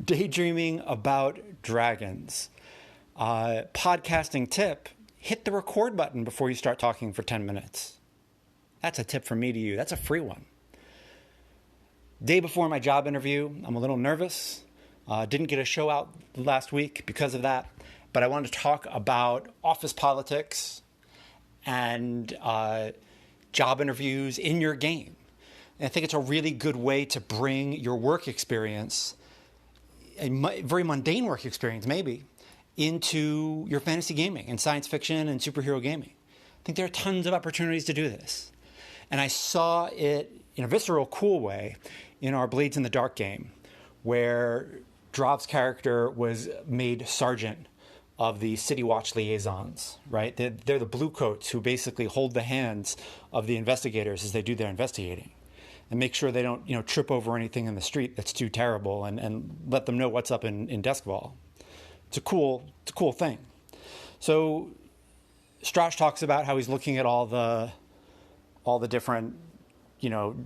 Daydreaming about dragons. Podcasting tip, hit the record button before you start talking for 10 minutes. That's a tip from me to you. That's a free one. Day before my job interview, I'm a little nervous. Didn't get a show out last week because of that. But I wanted to talk about office politics and job interviews in your game. And I think it's a really good way to bring your work experience, a very mundane work experience maybe, into your fantasy gaming and science fiction and superhero gaming. I think there are tons of opportunities to do this. And I saw it in a visceral, cool way in our Blades in the Dark game, where Drov's character was made sergeant of the City Watch liaisons, right? They're the bluecoats who basically hold the hands of the investigators as they do their investigating and make sure they don't, trip over anything in the street that's too terrible and let them know what's up in Deskval. It's a cool thing. So Strash talks about how he's looking at all the different,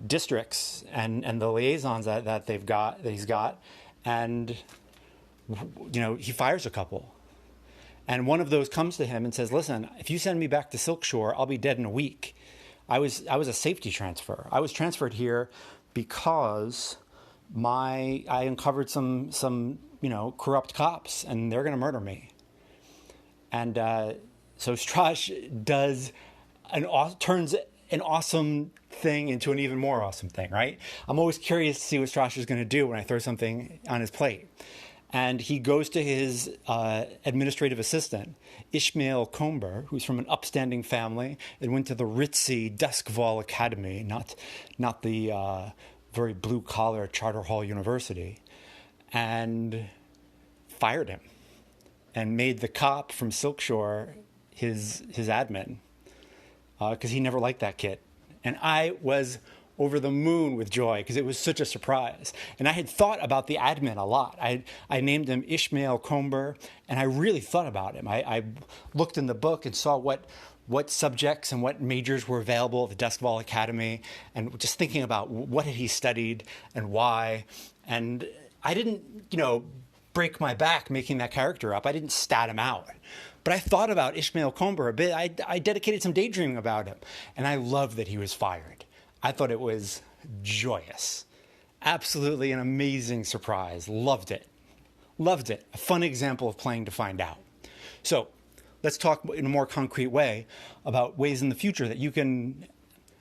districts and the liaisons that he's got, and he fires a couple. And one of those comes to him and says, "Listen, if you send me back to Silkshore, I'll be dead in a week. I was a safety transfer. I was transferred here because I uncovered some corrupt cops, and they're going to murder me." And so Strash turns an awesome thing into an even more awesome thing, right? I'm always curious to see what Strash is going to do when I throw something on his plate. And he goes to his administrative assistant, Ishmael Comber, who's from an upstanding family and went to the ritzy Deskval Academy, not the very blue-collar Charter Hall University, and fired him and made the cop from Silkshore his admin because he never liked that kid. And I was over the moon with joy because it was such a surprise. And I had thought about the admin a lot. I named him Ishmael Comber, and I really thought about him. I looked in the book and saw what subjects and what majors were available at the Deskval Academy, and just thinking about what had he studied and why. And I didn't, break my back making that character up. I didn't stat him out. But I thought about Ishmael Comber a bit. I dedicated some daydreaming about him, and I loved that he was fired. I thought it was joyous. Absolutely an amazing surprise. Loved it. A fun example of playing to find out. So let's talk in a more concrete way about ways in the future that you can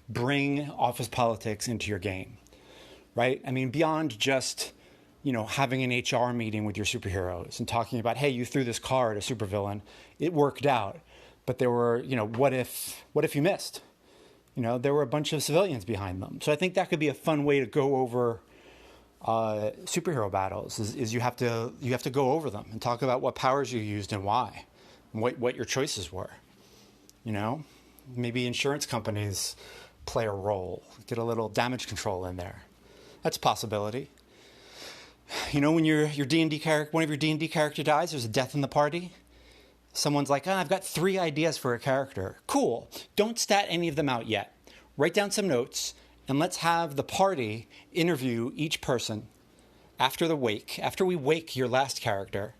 bring office politics into your game, right? I mean, beyond just, having an HR meeting with your superheroes and talking about, hey, you threw this car at a supervillain. It worked out. But there were, what if you missed? There were a bunch of civilians behind them. So I think that could be a fun way to go over superhero battles. Is you have to go over them and talk about what powers you used and why, and what your choices were. Maybe insurance companies play a role. Get a little damage control in there. That's a possibility. When your D&D character, one of your D&D character dies, there's a death in the party. Someone's like, I've got 3 ideas for a character. Cool. Don't stat any of them out yet. Write down some notes, and let's have the party interview each person after we wake your last character.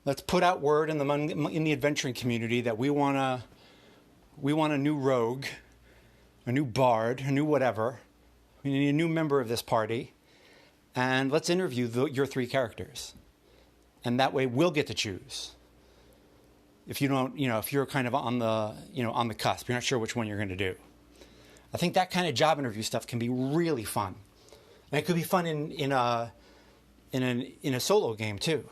Let's put out word in the adventuring community that we want a new rogue, a new bard, a new whatever. We need a new member of this party, and let's interview your 3 characters. And that way we'll get to choose. If you don't, if you're kind of on the cusp, you're not sure which one you're going to do. I think that kind of job interview stuff can be really fun, and it could be fun in a solo game too,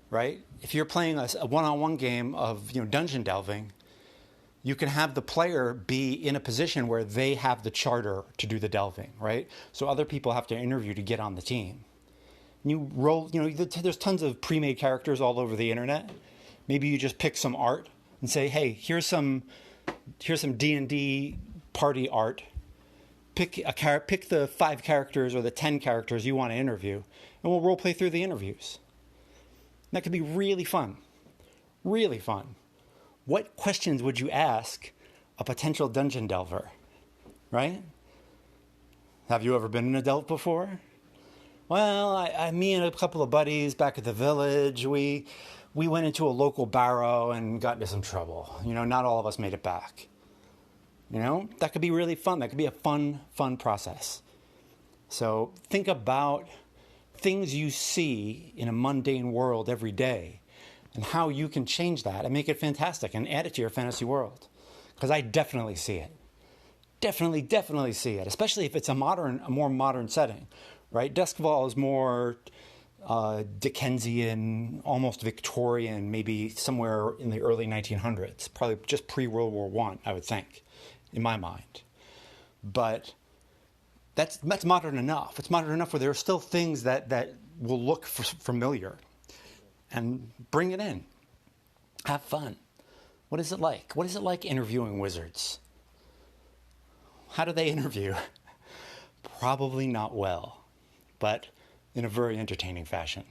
right? If you're playing a one-on-one game of dungeon delving, you can have the player be in a position where they have the charter to do the delving, right? So other people have to interview to get on the team. And you roll, there's tons of pre-made characters all over the internet. Maybe you just pick some art and say, hey, here's some D&D party art. Pick the 5 characters or the 10 characters you want to interview, and we'll role play through the interviews. And that could be really fun. Really fun. What questions would you ask a potential dungeon delver, right? Have you ever been in a delve before? Well, me and a couple of buddies back at the village, we went into a local barrow and got into some trouble. Not all of us made it back. That could be really fun. That could be a fun process. So think about things you see in a mundane world every day and how you can change that and make it fantastic and add it to your fantasy world. Because I definitely see it. Definitely see it, especially if it's a more modern setting, right? Duskfall is more Dickensian, almost Victorian, maybe somewhere in the early 1900s, probably just pre-World War I would think, in my mind. But that's modern enough. It's modern enough where there are still things that will look familiar. And bring it in. Have fun. What is it like? What is it like interviewing wizards? How do they interview? Probably not well, but in a very entertaining fashion.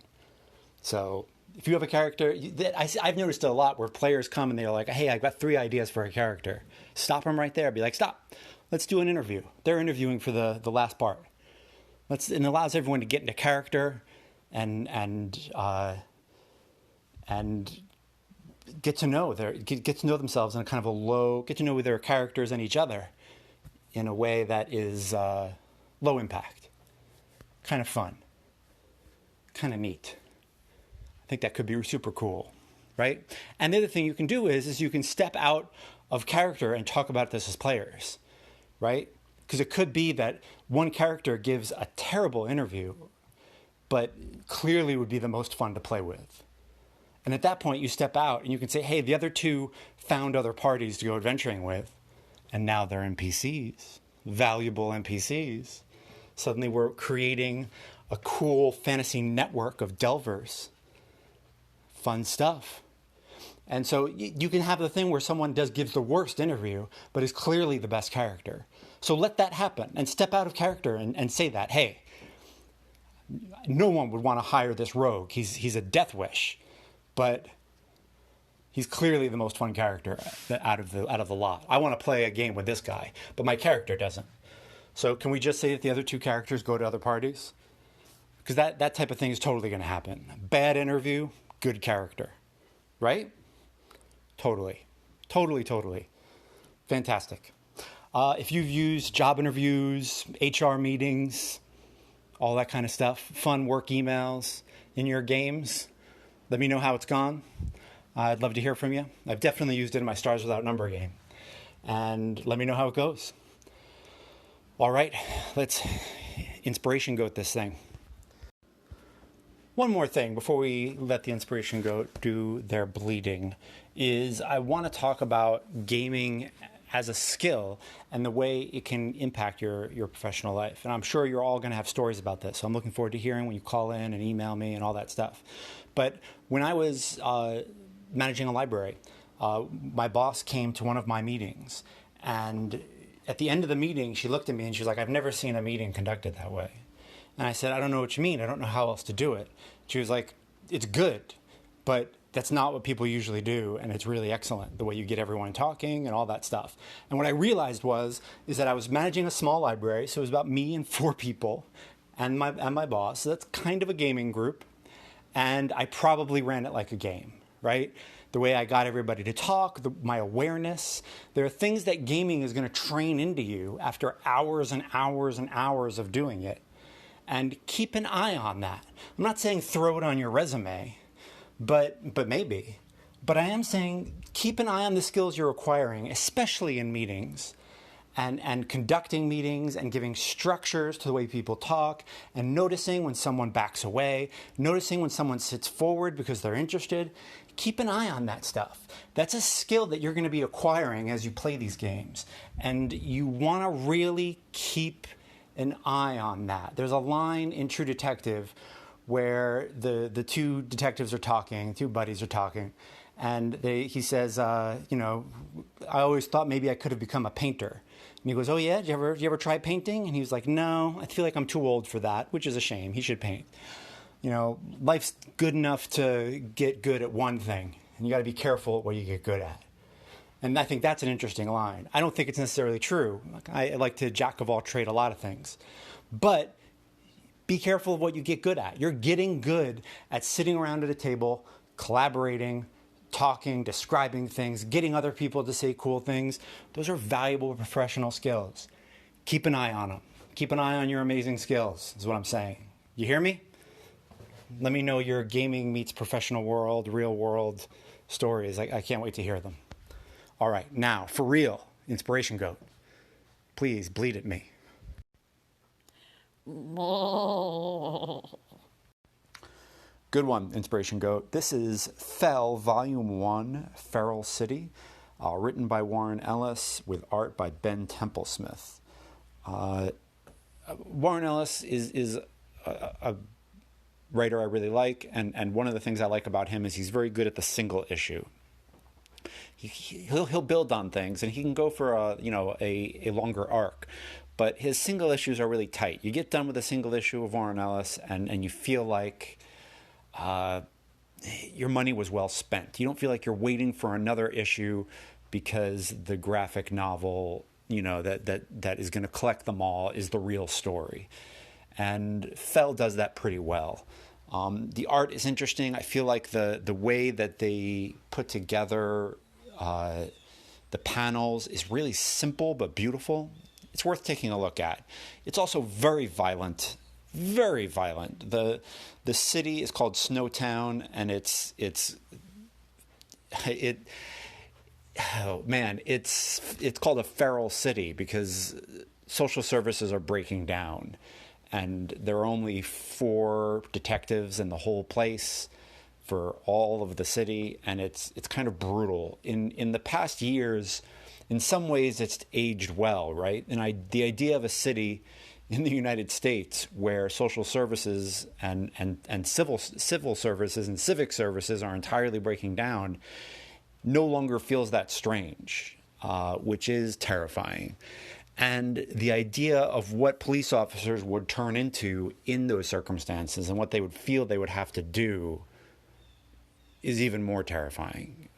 So if you have a character, I've noticed a lot where players come and they're like, hey, I've got 3 ideas for a character. Stop them right there. Be like, stop. Let's do an interview. They're interviewing for the last part. And it allows everyone to get into character and get to know themselves in a kind of a low, get to know their characters and each other in a way that is low impact, kind of fun, kind of neat. I think that could be super cool, right? And the other thing you can do is you can step out of character and talk about this as players, right? Because it could be that one character gives a terrible interview, but clearly would be the most fun to play with. And at that point, you step out and you can say, hey, the other 2 found other parties to go adventuring with, and now they're NPCs, valuable NPCs. Suddenly we're creating a cool fantasy network of delvers. Fun stuff. And so you can have the thing where someone gives the worst interview, but is clearly the best character. So let that happen and step out of character and say that, hey, no one would want to hire this rogue. He's a death wish. But he's clearly the most fun character out of the lot. I want to play a game with this guy, but my character doesn't. So can we just say that the other 2 characters go to other parties? Because that type of thing is totally going to happen. Bad interview, good character. Right? Totally. Fantastic. If you've used job interviews, HR meetings, all that kind of stuff, fun work emails in your games, let me know how it's gone. I'd love to hear from you. I've definitely used it in my Stars Without Number game. And let me know how it goes. All right, let's inspiration goat this thing. One more thing before we let the inspiration goat do their bleeding is I want to talk about gaming as a skill and the way it can impact your professional life. And I'm sure you're all going to have stories about this. So I'm looking forward to hearing when you call in and email me and all that stuff. But when I was managing a library, my boss came to one of my meetings. And at the end of the meeting, she looked at me and she was like, I've never seen a meeting conducted that way. And I said, I don't know what you mean. I don't know how else to do it. She was like, it's good, but that's not what people usually do. And it's really excellent, the way you get everyone talking and all that stuff. And what I realized is that I was managing a small library. So it was about me and 4 people and my boss. So that's kind of a gaming group. And I probably ran it like a game, right? The way I got everybody to talk, my awareness. There are things that gaming is going to train into you after hours and hours and hours of doing it. And keep an eye on that. I'm not saying throw it on your resume, but maybe. But I am saying keep an eye on the skills you're acquiring, especially in meetings, and conducting meetings and giving structures to the way people talk, and noticing when someone backs away, noticing when someone sits forward because they're interested. Keep an eye on that stuff. That's a skill that you're going to be acquiring as you play these games. And you want to really keep an eye on that. There's a line in True Detective where the 2 detectives are talking, 2 buddies are talking, and he says, I always thought maybe I could have become a painter. And he goes, oh yeah, did you ever try painting? And he was like, no, I feel like I'm too old for that, which is a shame. He should paint. Life's good enough to get good at one thing, and you got to be careful at what you get good at. And I think that's an interesting line. I don't think it's necessarily true. I like to jack of all trade a lot of things. But be careful of what you get good at. You're getting good at sitting around at a table, collaborating, talking, describing things, getting other people to say cool things. Those are valuable professional skills. Keep an eye on them. Keep an eye on your amazing skills, is what I'm saying. You hear me? Let me know your gaming meets professional world, real world stories. I can't wait to hear them. All right, now, for real, Inspiration Goat. Please bleat at me. Good one, Inspiration Goat. This is Fell, Volume 1, Feral City, written by Warren Ellis with art by Ben Templesmith. Warren Ellis is a writer I really like, and one of the things I like about him is he's very good at the single issue. He'll build on things, and he can go for a longer arc. But his single issues are really tight. You get done with a single issue of Warren Ellis, and you feel like your money was well spent. You don't feel like you're waiting for another issue because the graphic novel, that is going to collect them all is the real story. And Fell does that pretty well. The art is interesting. I feel like the way that they put together the panels is really simple but beautiful. It's worth taking a look at. It's also very violent, very violent. The city is called Snowtown, and it's called a feral city because social services are breaking down, and there are only 4 detectives in the whole place for all of the city, and it's kind of brutal. In the past years, in some ways, it's aged well, right? And the idea of a city in the United States where social services and civil services and civic services are entirely breaking down no longer feels that strange, which is terrifying. And the idea of what police officers would turn into in those circumstances and what they would feel they would have to do is even more terrifying.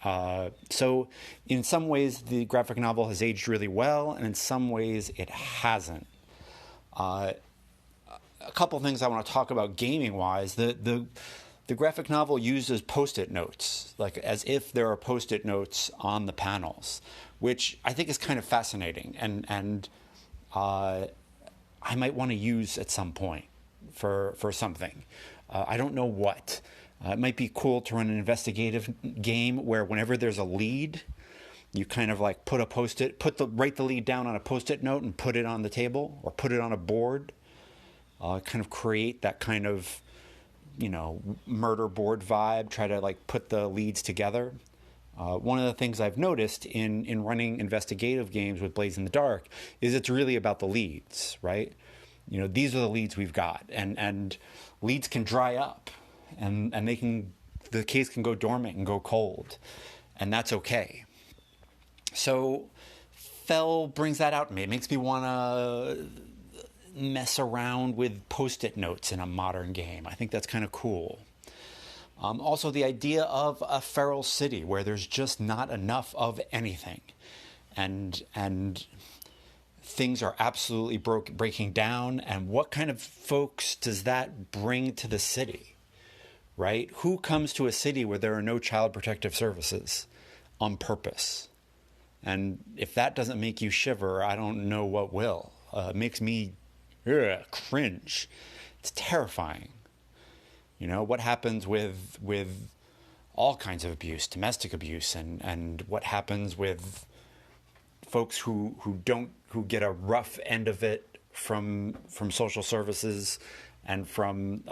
So in some ways, the graphic novel has aged really well, and in some ways, it hasn't. A couple things I want to talk about gaming-wise. The graphic novel uses Post-it notes, like as if there are Post-it notes on the panels, which I think is kind of fascinating, and I might want to use at some point for something. I don't know what. It might be cool to run an investigative game where whenever there's a lead, you kind of like put a Post-it, write the lead down on a Post-it note and put it on the table or put it on a board. Kind of create that kind of, murder board vibe. Try to like put the leads together. One of the things I've noticed in running investigative games with Blades in the Dark is it's really about the leads, right? These are the leads we've got, and leads can dry up. And the case can go dormant and go cold, and that's okay. So Fell brings that out in me. It makes me want to mess around with Post-it notes in a modern game. I think that's kind of cool. Also, the idea of a feral city where there's just not enough of anything, and things are absolutely breaking down. And what kind of folks does that bring to the city? Right? Who comes to a city where there are no child protective services on purpose? And if that doesn't make you shiver, I don't know what will. It makes me cringe. It's terrifying. What happens with all kinds of abuse, domestic abuse, and what happens with folks who get a rough end of it from social services and from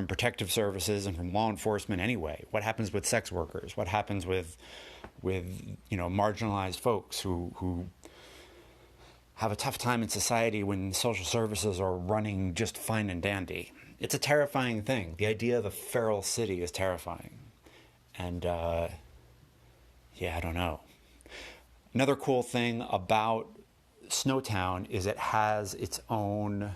protective services and from law enforcement anyway. What happens with sex workers? What happens with marginalized folks who have a tough time in society when social services are running just fine and dandy? It's a terrifying thing. The idea of a feral city is terrifying. And I don't know. Another cool thing about Snowtown is it has its own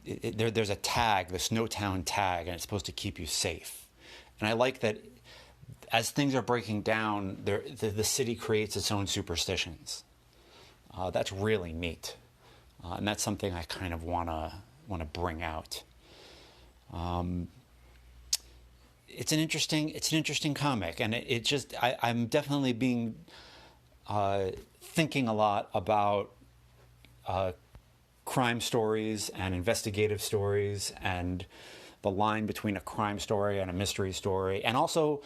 there's a tag, the Snowtown tag, and it's supposed to keep you safe. And I like that as things are breaking down, the city creates its own superstitions. That's really neat. and that's something I kind of want to bring out. It's an interesting comic, and it just I'm definitely being thinking a lot about crime stories and investigative stories, and the line between a crime story and a mystery story, and also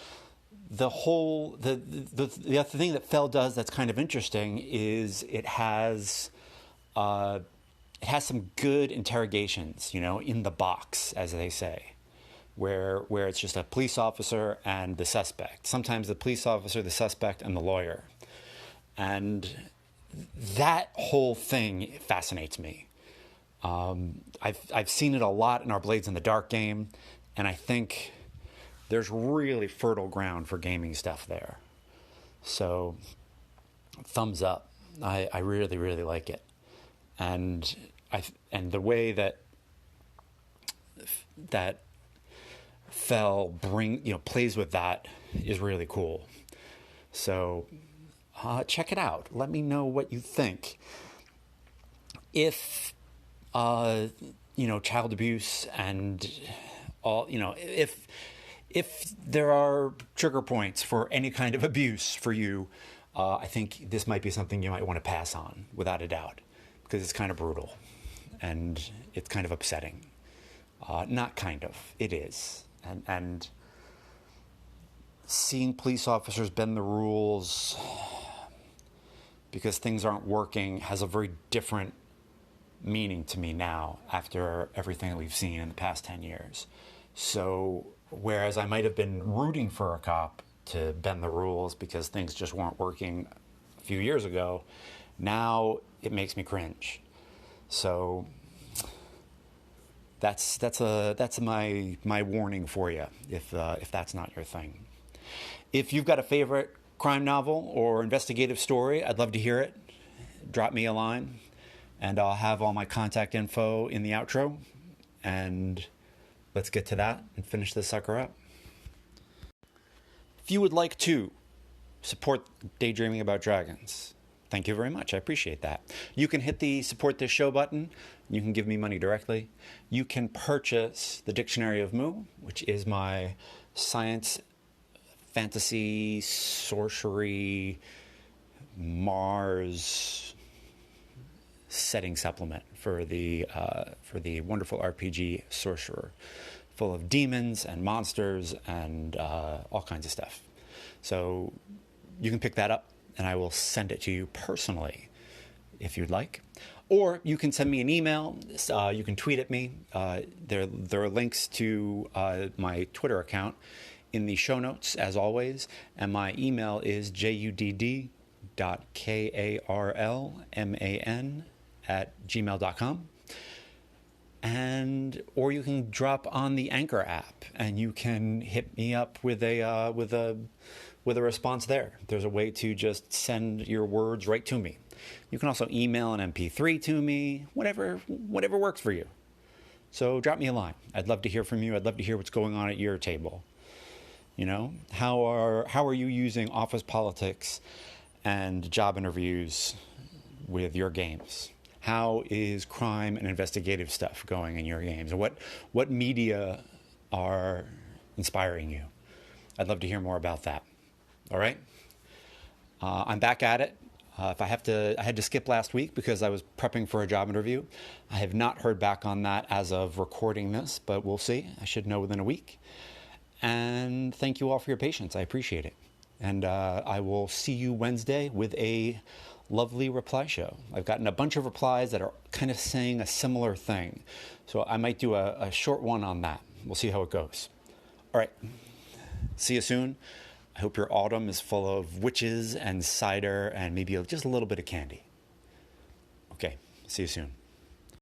the whole the other thing that Fell does that's kind of interesting is it has some good interrogations, in the box, as they say, where it's just a police officer and the suspect. Sometimes the police officer, the suspect, and the lawyer, and that whole thing fascinates me. I've seen it a lot in our Blades in the Dark game, and I think there's really fertile ground for gaming stuff there. So, thumbs up. I really, really like it, and the way that Fell plays with that is really cool. So, check it out. Let me know what you think. If child abuse and all, if there are trigger points for any kind of abuse for you, I think this might be something you might want to pass on, without a doubt, because it's kind of brutal and it's kind of upsetting. Not kind of, it is. And seeing police officers bend the rules because things aren't working has a very different meaning to me now, after everything that we've seen in the past 10 years. So whereas I might have been rooting for a cop to bend the rules because things just weren't working a few years ago, now it makes me cringe. So that's my warning for you, if that's not your thing. If you've got a favorite crime novel or investigative story, I'd love to hear it. Drop me a line, and I'll have all my contact info in the outro. And let's get to that and finish this sucker up. If you would like to support Daydreaming About Dragons, thank you very much. I appreciate that. You can hit the support this show button. You can give me money directly. You can purchase the Dictionary of Mu, which is my science, fantasy, sorcery, Mars setting supplement for the wonderful RPG Sorcerer, full of demons and monsters and all kinds of stuff. So you can pick that up, and I will send it to you personally if you'd like. Or you can send me an email. You can tweet at me. There are links to my Twitter account in the show notes, as always. And my email is judd.karlman@gmail.com. Or you can drop on the Anchor app, and you can hit me up with a response there. There's a way to just send your words right to me. You can also email an MP3 to me, whatever works for you. So drop me a line. I'd love to hear from you. I'd love to hear what's going on at your table. How are you using office politics and job interviews with your games? How is crime and investigative stuff going in your games? And what media are inspiring you? I'd love to hear more about that. All right? I'm back at it. I had to skip last week because I was prepping for a job interview. I have not heard back on that as of recording this, but we'll see. I should know within a week. And thank you all for your patience. I appreciate it. And I will see you Wednesday with a lovely reply show. I've gotten a bunch of replies that are kind of saying a similar thing. So I might do a short one on that. We'll see how it goes. All right. See you soon. I hope your autumn is full of witches and cider and maybe just a little bit of candy. Okay. See you soon.